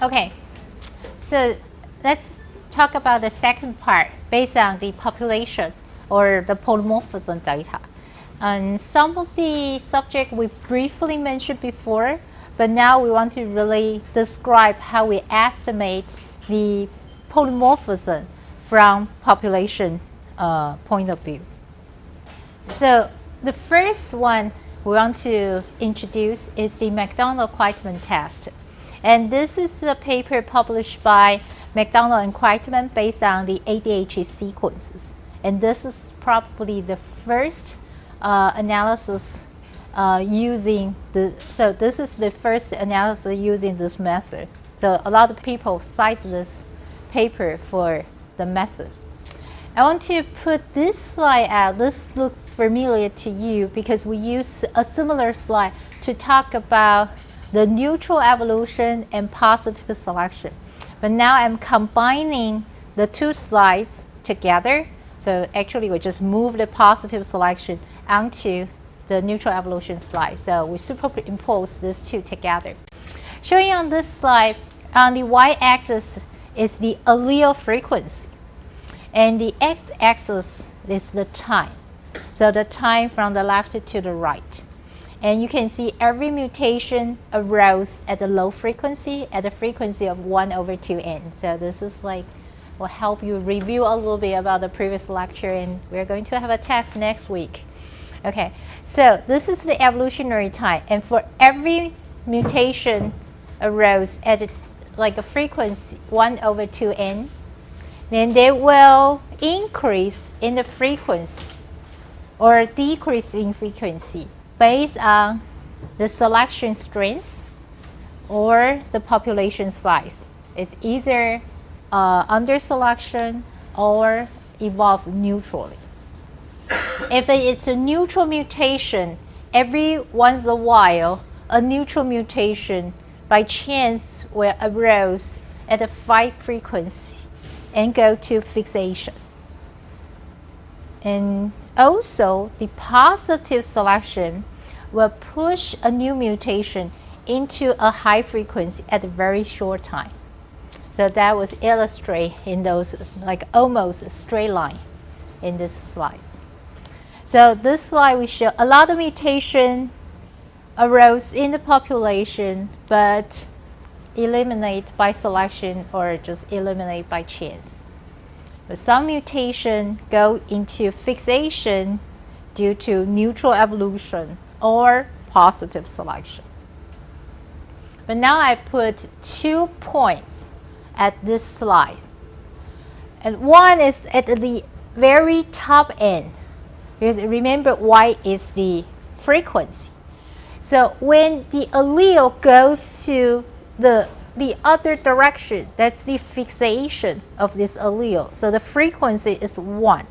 Okay, so let's talk about the second part based on the population or the polymorphism data. And some of the subject we briefly mentioned before, but now we want to really describe how we estimate the polymorphism from population point of view. So the first one we want to introduce is the McDonald-Quiteman test. And this is a paper published by McDonald and Quiteman based on the ADHD sequences. And this is probably the first analysis using so this is the first analysis using this method. So a lot of people cite this paper for the methods. I want to put this slide out. This looks familiar to you because we use a similar slide to talk about the neutral evolution and positive selection. But now I'm combining the two slides together. So actually we just move the positive selection onto the neutral evolution slide. So we superimpose these two together. Showing on this slide, on the y-axis is the allele frequency. And the x-axis is the time. So the time from the left to the right. And you can see every mutation arose at a low frequency, at a frequency of 1/2n. So this is like, will help you review a little bit about the previous lecture, and we're going to have a test next week. Okay, so this is the evolutionary time, and for every mutation arose at like a frequency 1/2n, then they will increase in the frequency or decrease in frequency based on the selection strength or the population size. It's either under selection or evolve neutrally. If it's a neutral mutation, every once in a while, a neutral mutation by chance will arise at a 5 frequency and go to fixation. And also, the positive selection will push a new mutation into a high frequency at a very short time. So that was illustrated in those like almost a straight line in this slides. So this slide we show a lot of mutation arose in the population, but eliminate by selection or just eliminate by chance. But some mutation go into fixation due to neutral evolution or positive selection. But now I put 2 points at this slide. And one is at the very top end, because remember y is the frequency. So when the allele goes to the other direction, that's the fixation of this allele. So the frequency is 1.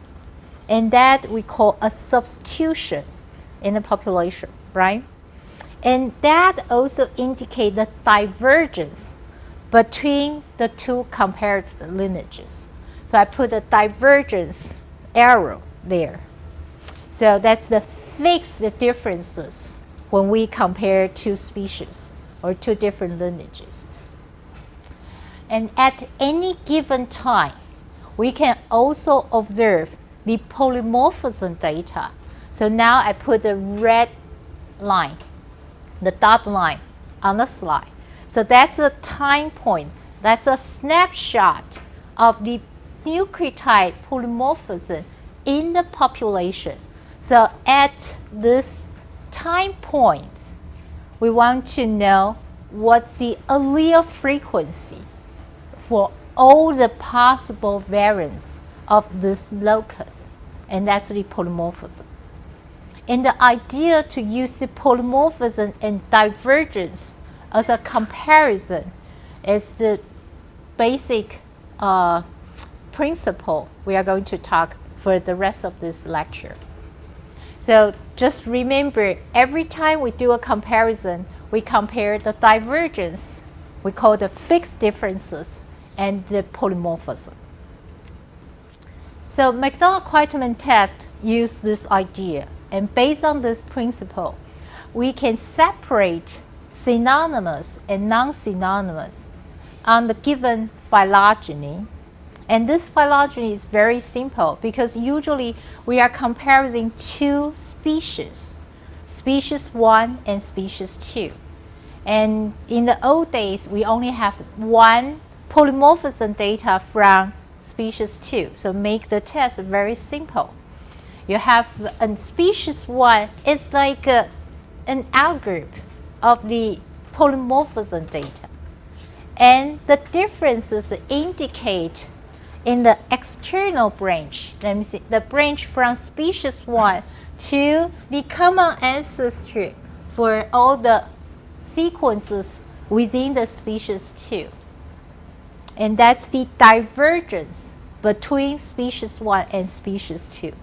And that we call a substitution in the population, right? And that also indicates the divergence between the two comparative lineages. So I put a divergence arrow there. So that's the fixed differences when we compare two species or two different lineages. And at any given time, we can also observe the polymorphism data. So now I put the red line, the dot line on the slide. So that's a time point. That's a snapshot of the nucleotide polymorphism in the population. So at this time point, we want to know what's the allele frequency for all the possible variants of this locus, and that's the polymorphism. And the idea to use the polymorphism and divergence as a comparison is the basic principle we are going to talk for the rest of this lecture. So just remember, every time we do a comparison, we compare the divergence, we call the fixed differences, and the polymorphism. So McDonald-Quiteman test used this idea, and based on this principle, we can separate synonymous and non-synonymous on the given phylogeny. And this phylogeny is very simple because usually we are comparing two species, species 1 and species 2. And in the old days, we only have one polymorphism data from species 2. So make the test very simple. You have a species 1, it's like an outgroup of the polymorphism data. And the differences indicate in the external branch, let me see, the branch from species 1 to the common ancestry for all the sequences within the species 2. And that's the divergence between species 1 and species 2.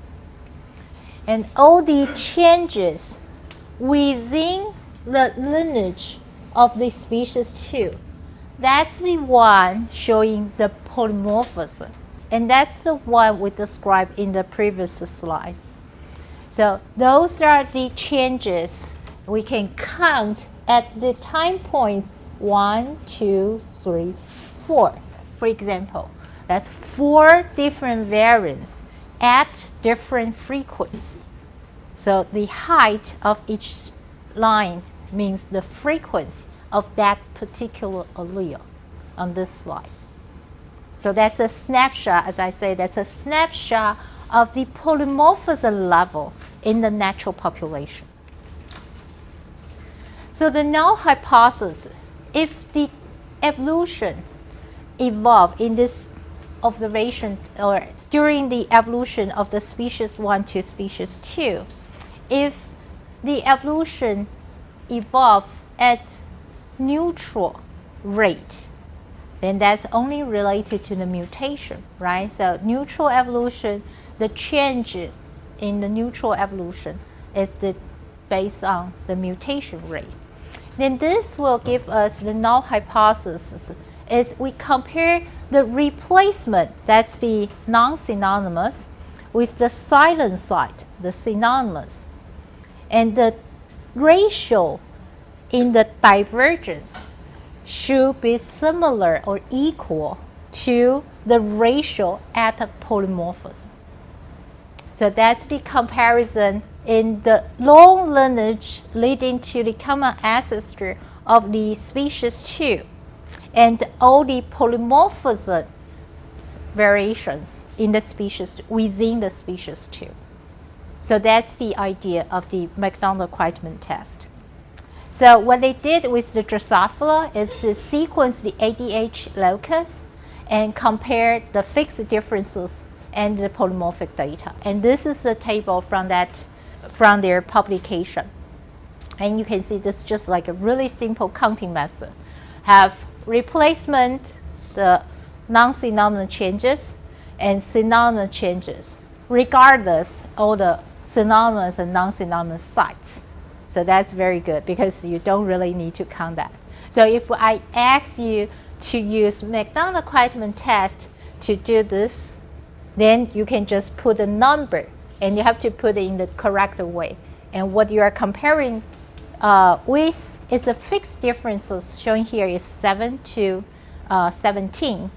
And all the changes within the lineage of the species 2, that's the one showing the polymorphism. And that's the one we described in the previous slides. So those are the changes we can count at the time points 1, 2, 3, 4. For example, that's 4 different variants at different frequency. So the height of each line means the frequency of that particular allele on this slide. So that's a snapshot, as I say, that's a snapshot of the polymorphism level in the natural population. So the null hypothesis, if the evolution evolved in this observation or during the evolution of the species 1 to species 2, if the evolution evolved at neutral rate, then that's only related to the mutation, right? So neutral evolution, the change in the neutral evolution is based on the mutation rate. Then this will give us the null hypothesis is we compare the replacement, that's the non-synonymous, with the silent site, the synonymous. And the ratio in the divergence should be similar or equal to the ratio at the polymorphism. So that's the comparison in the long lineage leading to the common ancestor of the species 2 and all the polymorphism variations in the species within the species 2. So that's the idea of the McDonald-Quitman test. So what they did with the Drosophila is to sequence the ADH locus and compare the fixed differences and the polymorphic data. And this is a table from their publication. And you can see this is just like a really simple counting method. Have replacement, the non-synonymous changes, and synonymous changes, regardless of the synonymous and non-synonymous sites. So that's very good because you don't really need to count that. So if I ask you to use McDonald-Quitman test to do this, then you can just put a number and you have to put it in the correct way. And what you are comparing with is the fixed differences shown here is 7 to 17.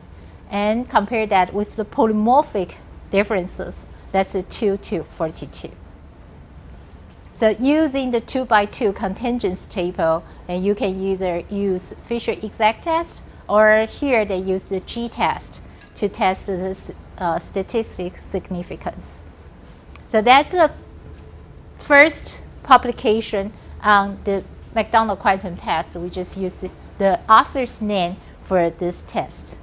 And compare that with the polymorphic differences, that's a 2 to 42. So using the 2x2 contingency table, and you can either use Fisher exact test or here they use the G-test to test the statistical significance. So that's the first publication on the McDonald-Quitman test. We just used the author's name for this test.